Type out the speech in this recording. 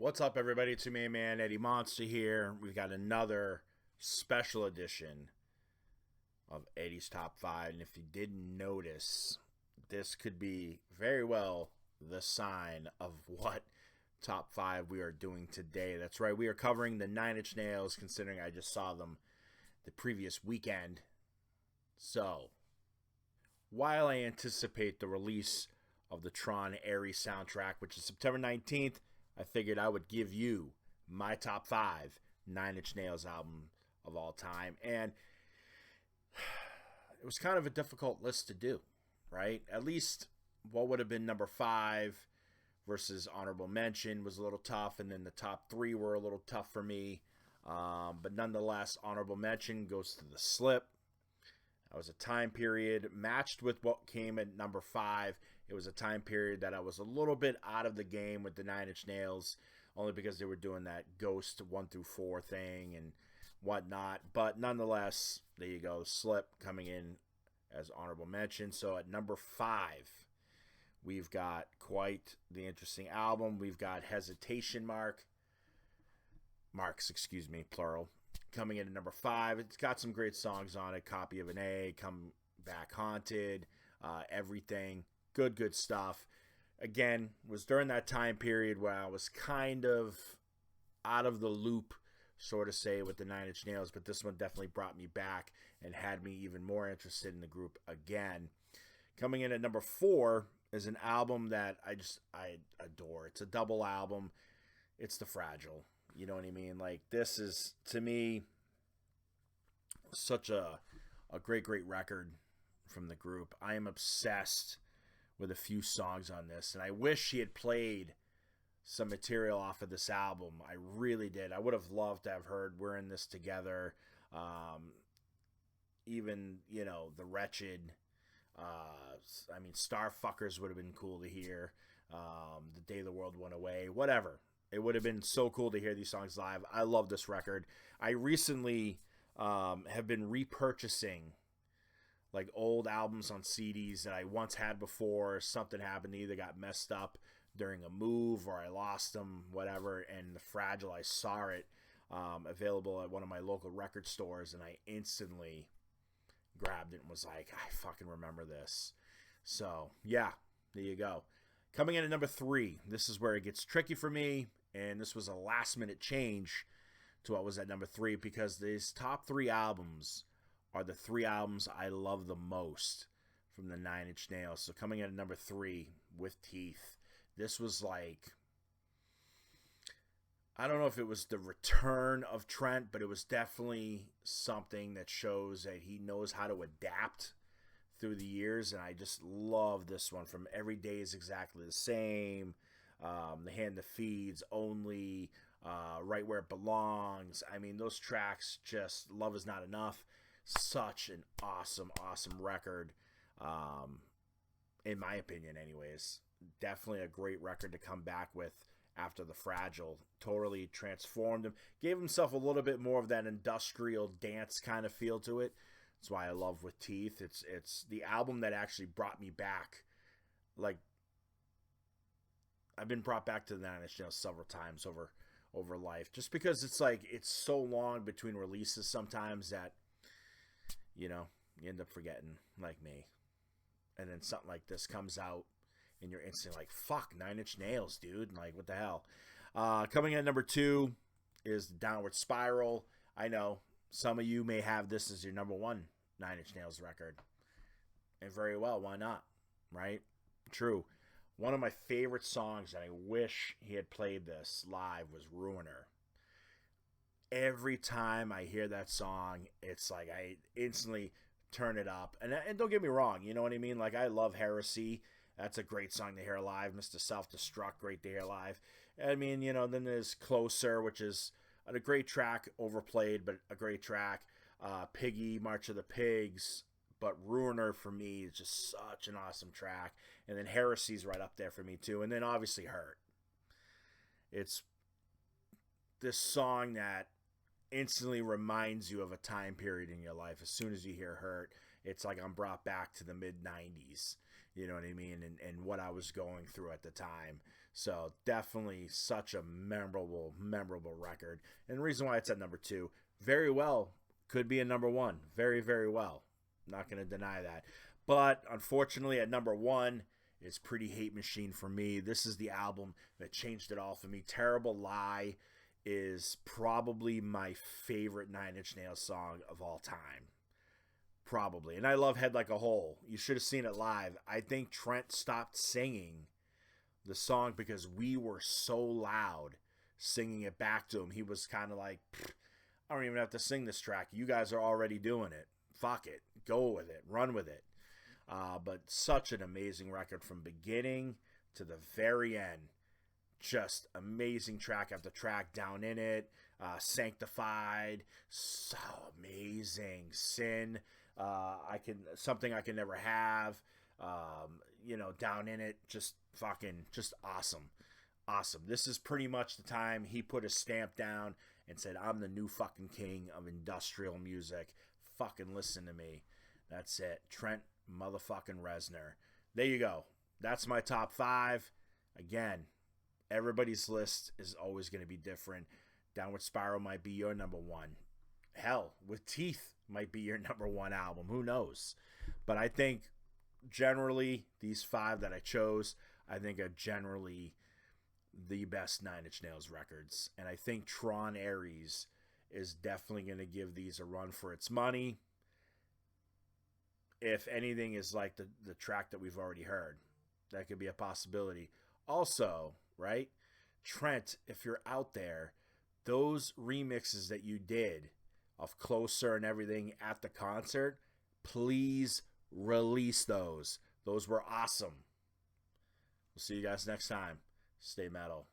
What's up, everybody? It's your main man, Eddie Monster here. We've got another special edition of Eddie's Top 5. And if you didn't notice, this could be very well the sign of what Top 5 we are doing today. That's right, we are covering the Nine Inch Nails, considering I just saw them the previous weekend. So, while I anticipate the release of the Tron Ares soundtrack, which is September 19th, I figured I would give you my top 5 Nine Inch Nails album of all time. And it was kind of a difficult list to do, right? At least what would have been number 5 versus honorable mention was a little tough. And then the top 3 were a little tough for me. But nonetheless, honorable mention goes to The Slip. That was a time period matched with what came at number 5. It was a time period that I was a little bit out of the game with the Nine Inch Nails, only because they were doing that Ghost 1 through 4 thing and whatnot. But nonetheless, there you go. Slip coming in as honorable mention. So at number 5, we've got quite the interesting album. We've got Hesitation Marks, plural. Coming in at number 5, it's got some great songs on it. Copy of an A, Come Back Haunted, Everything. Good stuff. Again, was during that time period where I was kind of out of the loop, so to say, with the Nine Inch Nails, but this one definitely brought me back and had me even more interested in the group again. Coming in at number 4 is an album that I adore. It's a double album. It's The Fragile. You know what I mean? Like, this is, to me, such a great record from the group. I am obsessed with a few songs on this, and I wish he had played some material off of this album. I really did. I would have loved to have heard We're in This Together. Even, The Wretched. Starfuckers would have been cool to hear. The Day the World Went Away. Whatever. It would have been so cool to hear these songs live. I love this record. I recently have been repurchasing like old albums on CDs that I once had before. Something happened, they either got messed up during a move or I lost them, whatever. And The Fragile, I saw it available at one of my local record stores, and I instantly grabbed it and was like, I fucking remember this. So, yeah, there you go. Coming in at number 3, this is where it gets tricky for me, and this was a last-minute change to what was at number 3, because these top 3 albums are the 3 albums I love the most from the Nine Inch Nails. So coming in at number 3 with Teeth, this was like, I don't know if it was the return of Trent, but it was definitely something that shows that he knows how to adapt through the years, and I just love this one. From Every Day Is Exactly the Same, The Hand That Feeds, Only, Right Where It Belongs. I mean, those tracks, just Love Is Not Enough. Such an awesome record, in my opinion anyways. Definitely a great record to come back with after The Fragile. Totally transformed him. Gave himself a little bit more of that industrial dance kind of feel to it. That's why I love With Teeth. It's the album that actually brought me back. Like, I've been brought back to the Nine Inch Nails several times over life, just because it's like it's so long between releases sometimes that you end up forgetting, like me. And then something like this comes out and you're instantly like, fuck, Nine Inch Nails, dude. Like, what the hell? Coming in at number 2 is Downward Spiral. I know some of you may have this as your number 1 Nine Inch Nails record. And very well, why not? Right? True. One of my favorite songs, and I wish he had played this live, was Ruiner. Every time I hear that song, it's like I instantly turn it up. And don't get me wrong, you know what I mean? Like, I love Heresy. That's a great song to hear live. Mr. Self-Destruct, great to hear live. I mean, then there's Closer, which is a great track, overplayed, but a great track. Piggy, March of the Pigs. But Ruiner, for me, is just such an awesome track. And then Heresy's right up there for me, too. And then, obviously, Hurt. It's this song that instantly reminds you of a time period in your life. As soon as you hear Hurt, it's like I'm brought back to the mid-90s. You know what I mean? And what I was going through at the time. So definitely such a memorable record. And the reason why it's at number 2, very well could be a number 1. Very, very well. Not going to deny that. But unfortunately, at number 1 is Pretty Hate Machine for me. This is the album that changed it all for me. Terrible Lie is probably my favorite Nine Inch Nails song of all time. Probably. And I love Head Like a Hole. You should have seen it live. I think Trent stopped singing the song because we were so loud singing it back to him. He was kind of like, I don't even have to sing this track. You guys are already doing it. Fuck it. Go with it. Run with it. But such an amazing record from beginning to the very end. Just amazing track after track. Down in It, Sanctified, so amazing. Sin, Something I Can Never Have, Down in It, just awesome. This is pretty much the time he put a stamp down and said, I'm the new fucking king of industrial music. Fucking listen to me. That's it. Trent motherfucking Reznor. There you go. That's my top 5. Again, everybody's list is always going to be different. Downward Spiral might be your number 1. Hell, With Teeth might be your number 1 album. Who knows? But I think generally these 5 that I chose, I think are generally the best Nine Inch Nails records. And I think Tron Ares is definitely going to give these a run for its money. If anything is like the track that we've already heard, that could be a possibility. Also, right, Trent, if you're out there, those remixes that you did of Closer and everything at the concert, please release those. Those were awesome. We'll see you guys next time. Stay metal.